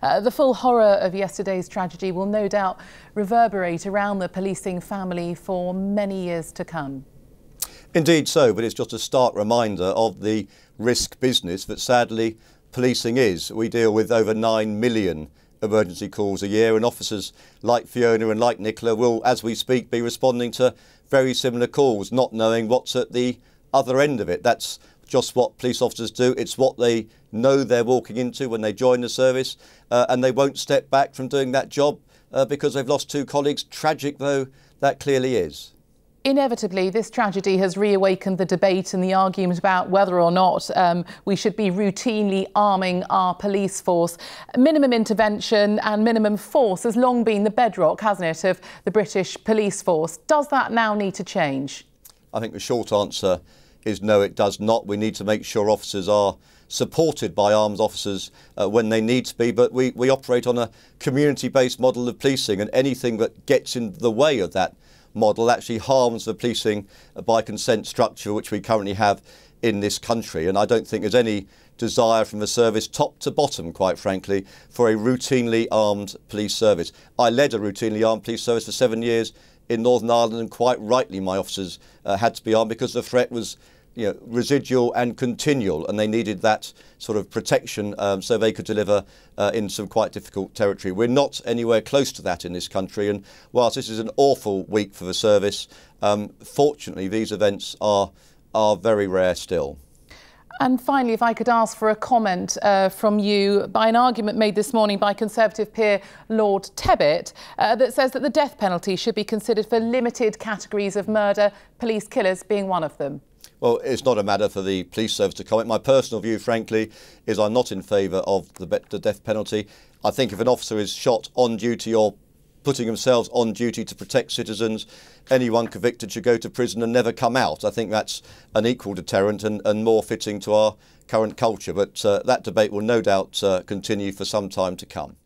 The full horror of yesterday's tragedy will no doubt reverberate around the policing family for many years to come. Indeed so, but it's just a stark reminder of the risk business that sadly policing is. We deal with over 9 million emergency calls a year, and officers like Fiona and like Nicola will, as we speak, be responding to very similar calls, not knowing what's at the other end of it. That's just what police officers do. It's what they know they're walking into when they join the service, and they won't step back from doing that job because they've lost 2 colleagues, tragic though that clearly is. Inevitably, this tragedy has reawakened the debate and the argument about whether or not we should be routinely arming our police force. Minimum intervention and minimum force has long been the bedrock, hasn't it, of the British police force. Does that now need to change? I think the short answer is no, it does not. We need to make sure officers are supported by armed officers when they need to be, but we operate on a community-based model of policing, and anything that gets in the way of that model actually harms the policing by consent structure which we currently have in this country. And I don't think there's any desire from the service, top to bottom, quite frankly, for a routinely armed police service. I led a routinely armed police service for 7 years in Northern Ireland, and quite rightly my officers had to be armed because the threat was residual and continual, and they needed that sort of protection so they could deliver in some quite difficult territory. We're not anywhere close to that in this country, and whilst this is an awful week for the service, fortunately these events are very rare still. And finally, if I could ask for a comment from you by an argument made this morning by Conservative peer Lord Tebbit that says that the death penalty should be considered for limited categories of murder, police killers being one of them. Well, it's not a matter for the police service to comment. My personal view, frankly, is I'm not in favour of the death penalty. I think if an officer is shot on duty or putting themselves on duty to protect citizens, anyone convicted should go to prison and never come out. I think that's an equal deterrent and more fitting to our current culture. But that debate will no doubt continue for some time to come.